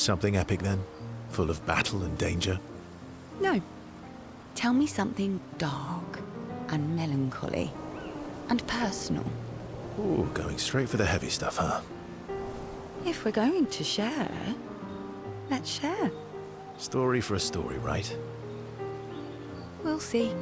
Something epic then? Full of battle and danger? No. Tell me something dark and melancholy and personal. Ooh, going straight for the heavy stuff, huh? If we're going to share, let's share. Story for a story, right? We'll see.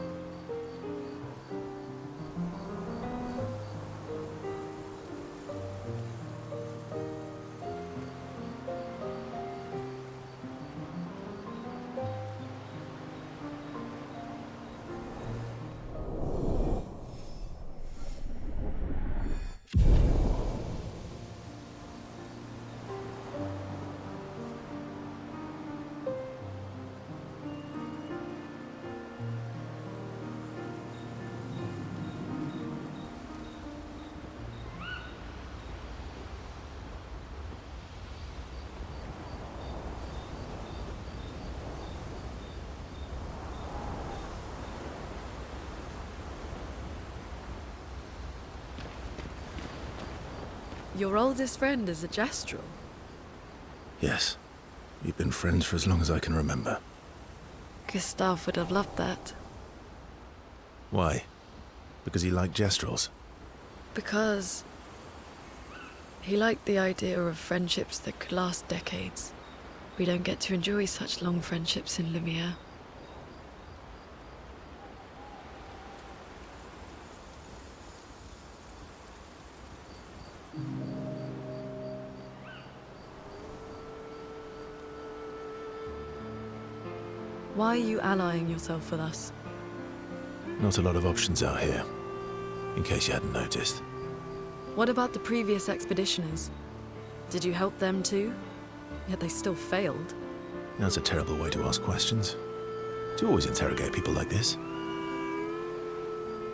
Your oldest friend is a Gestrel. Yes. We've been friends for as long as I can remember. Gustav would have loved that. Why? Because he liked Gestrels? Because he liked the idea of friendships that could last decades. We don't get to enjoy such long friendships in Lumiere. Why are you allying yourself with us? Not a lot of options out here, in case you hadn't noticed. What about the previous expeditioners? Did you help them too? Yet they still failed. That's a terrible way to ask questions. Do you always interrogate people like this?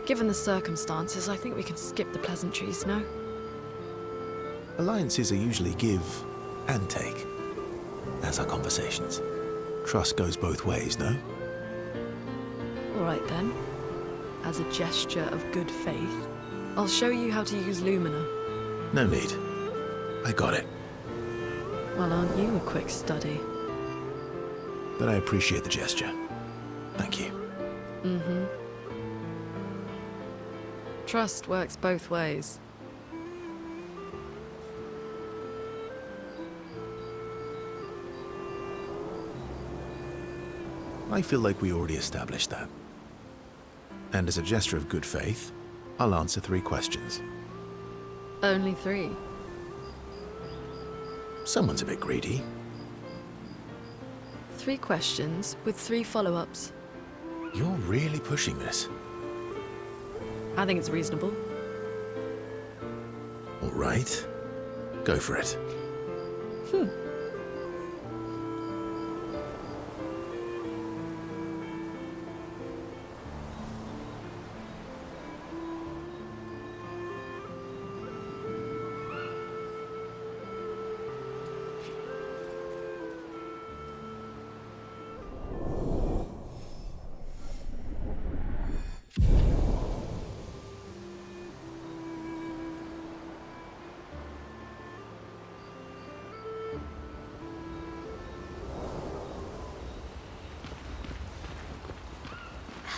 Given the circumstances, I think we can skip the pleasantries, no? Alliances are usually give and take. That's our conversations. Trust goes both ways, no? All right then. As a gesture of good faith, I'll show you how to use Lumina. No need. I got it. Well, aren't you a quick study? But I appreciate the gesture. Thank you. Mm-hmm. Trust works both ways. I feel like we already established that. And as a gesture of good faith, I'll answer 3 questions. Only 3. Someone's a bit greedy. 3 questions with 3 follow-ups. You're really pushing this. I think it's reasonable. All right. Go for it.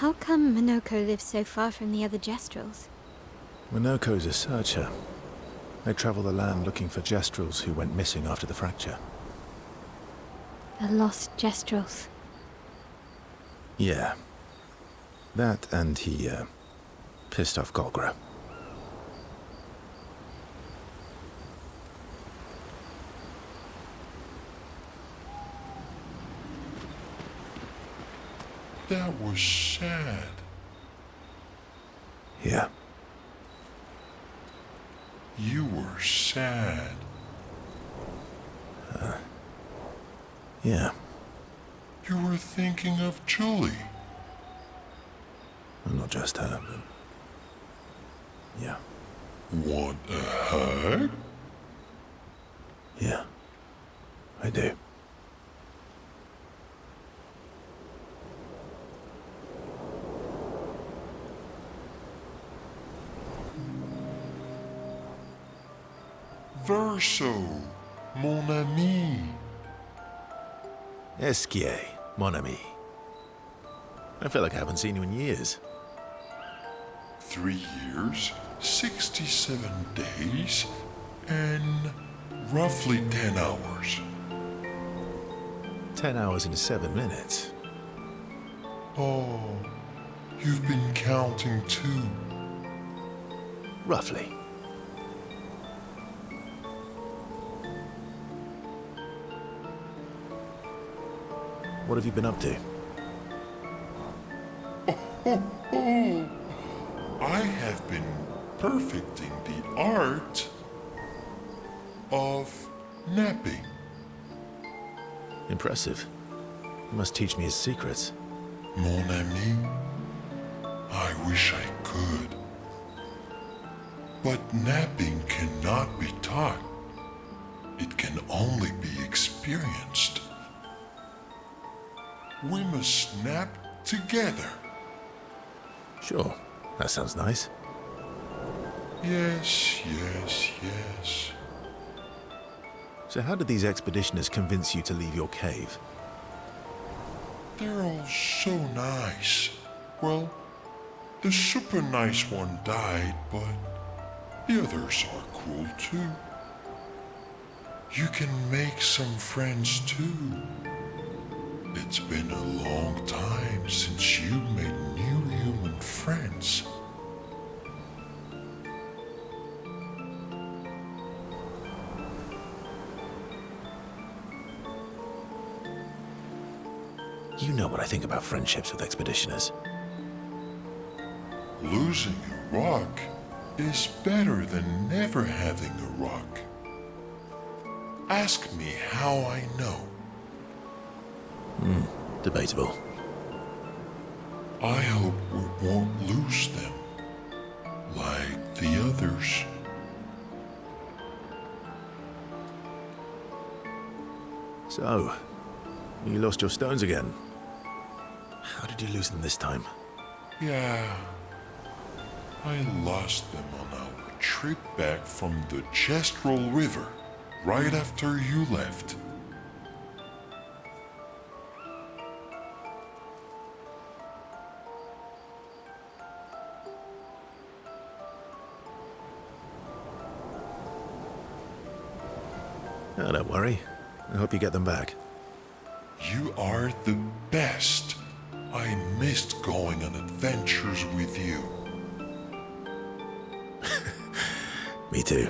How come Minoko lives so far from the other Gestrels? Minoko's a searcher. They travel the land looking for Gestrels who went missing after the fracture. The lost Gestrels. Yeah. That and he, pissed off Golgra. That was sad. Yeah. You were sad. Yeah. You were thinking of Julie. Well, not just her, but... yeah. Want a hug? Yeah. I do. Verso, mon ami. Esquier, mon ami. I feel like I haven't seen you in years. 3 years, 67 days, and roughly 10 hours. 10 hours and 7 minutes. Oh, you've been counting too. Roughly. What have you been up to? I have been perfecting the art of napping. Impressive. You must teach me his secrets. Mon ami, I wish I could. But napping cannot be taught. It can only be experienced. We must nap together. Sure, that sounds nice. Yes, yes, yes. So how did these expeditioners convince you to leave your cave? They're all so nice. Well, the super nice one died, but the others are cool too. You can make some friends too. It's been a long time since you made new human friends. You know what I think about friendships with expeditioners. Losing a rock is better than never having a rock. Ask me how I know. Debatable. I hope we won't lose them, like the others. So, you lost your stones again. How did you lose them this time? Yeah, I lost them on our trip back from the Gestrel River, right after you left. Oh, don't worry. I hope you get them back. You are the best. I missed going on adventures with you. Me too.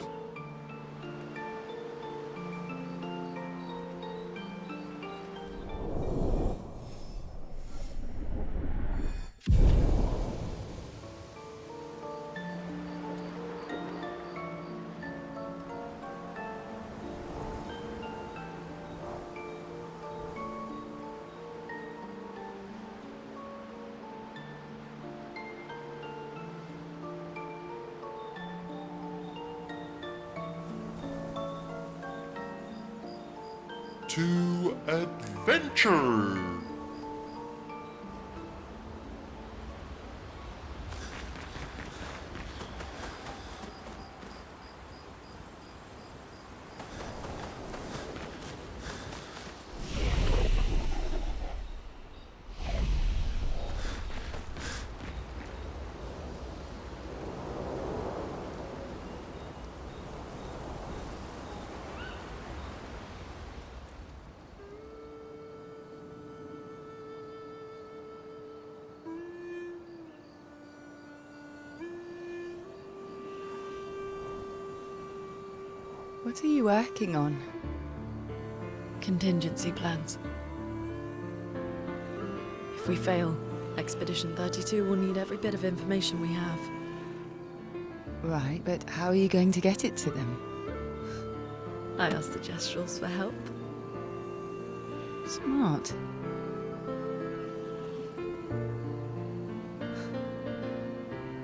To adventure! What are you working on? Contingency plans. If we fail, Expedition 32 will need every bit of information we have. Right, but how are you going to get it to them? I asked the Gestrels for help. Smart.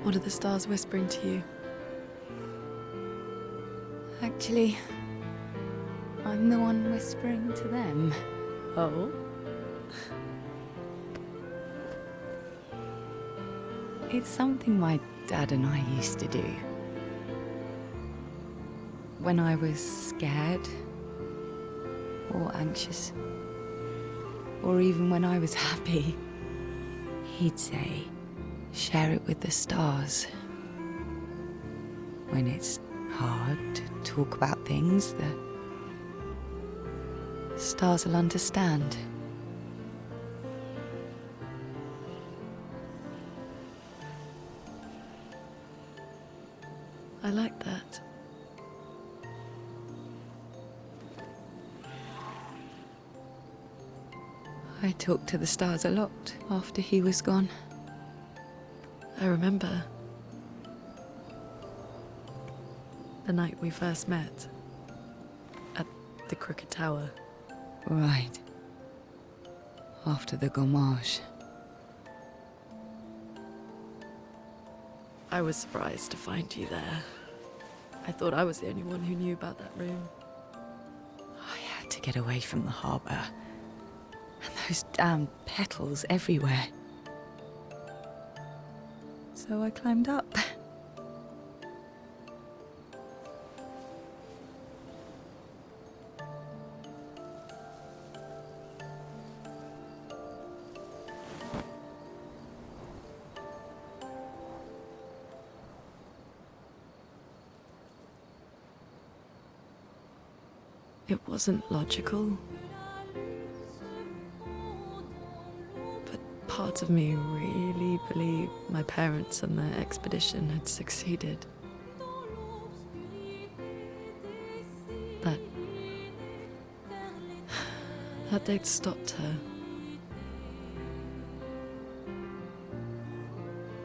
What are the stars whispering to you? Actually, I'm the one whispering to them. Oh? It's something my dad and I used to do. When I was scared or anxious. or even when I was happy, he'd say, share it with the stars. When it's hard to talk about things, the stars will understand. I like that. I talked to the stars a lot after he was gone. I remember the night we first met at the Crooked Tower. Right. After the gommage. I was surprised to find you there. I thought I was the only one who knew about that room. I had to get away from the harbour. And those damn petals everywhere. So I climbed up. It wasn't logical. But parts of me really believed my parents and their expedition had succeeded. That they'd stopped her.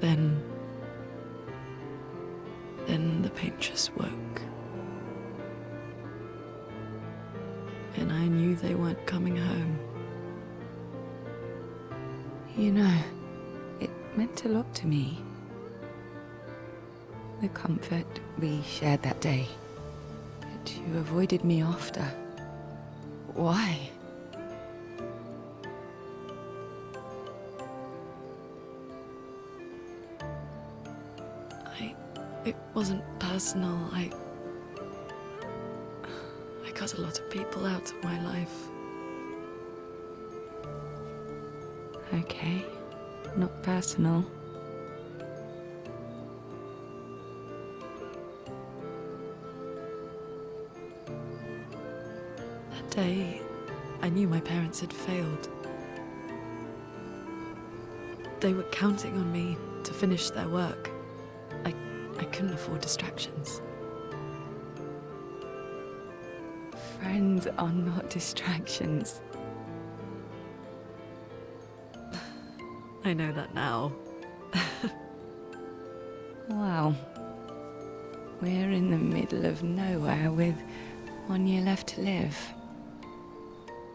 Then the paintress woke. And I knew they weren't coming home. You know, it meant a lot to me. The comfort we shared that day. But you avoided me after. Why? It wasn't personal. I cut a lot of people out of my life. Okay, not personal. That day, I knew my parents had failed. They were counting on me to finish their work. I couldn't afford distractions. Friends are not distractions. I know that now. Wow. We're in the middle of nowhere with 1 year left to live.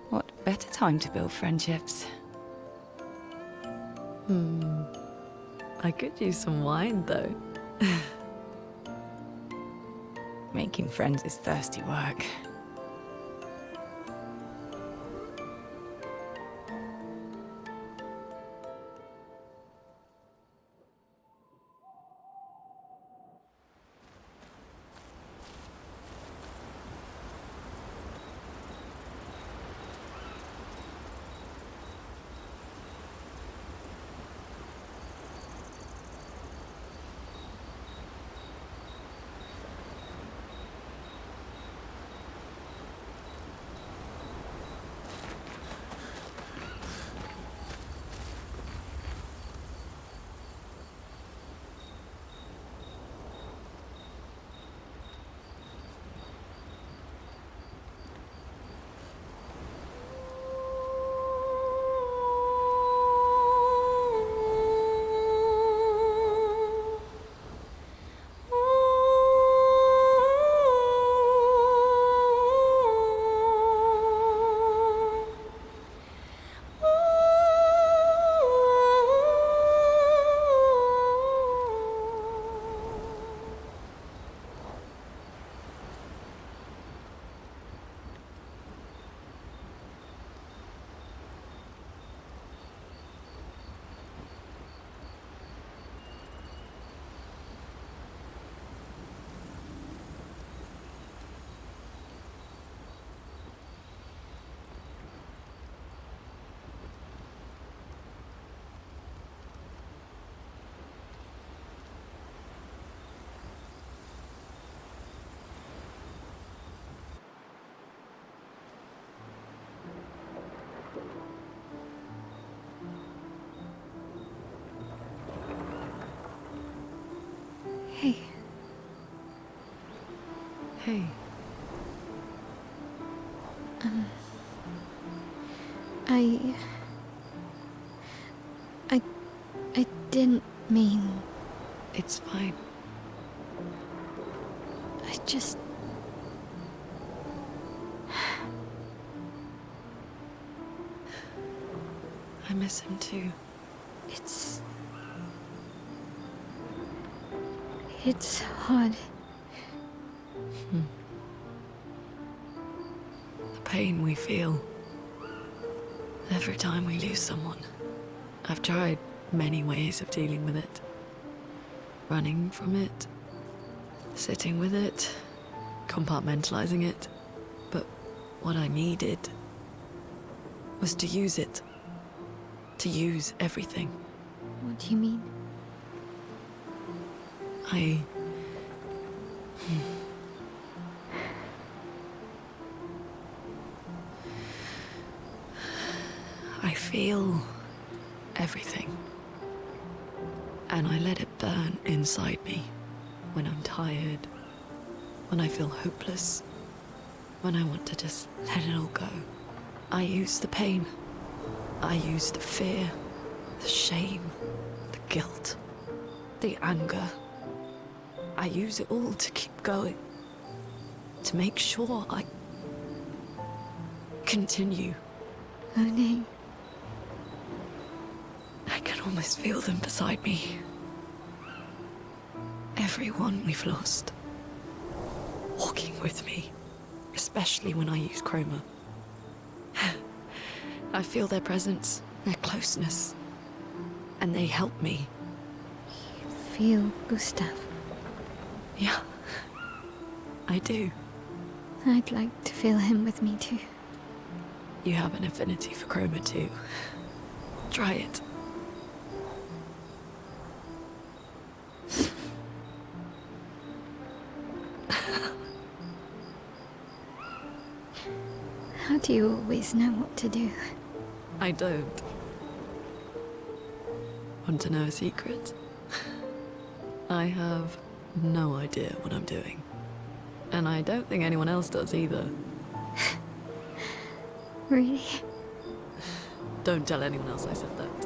What better time to build friendships? I could use some wine, though. Making friends is thirsty work. okay? I didn't mean... It's fine. I just... I miss him too. It's hard. The pain we feel every time we lose someone. I've tried many ways of dealing with it. Running from it, sitting with it, compartmentalizing it. But what I needed was to use it. To use everything. What do you mean? I feel everything. And I let it burn inside me when I'm tired, when I feel hopeless, when I want to just let it all go. I use the pain. I use the fear, the shame, the guilt, the anger. I use it all to keep going, to make sure I continue. Monet. I can almost feel them beside me. Everyone we've lost. Walking with me, especially when I use chroma. I feel their presence, their closeness, and they help me. You feel Gustav? Yeah, I do. I'd like to feel him with me too. You have an affinity for chroma too. Try it. How do you always know what to do? I don't. Want to know a secret? I have no idea what I'm doing. And I don't think anyone else does either. Really? Don't tell anyone else I said that.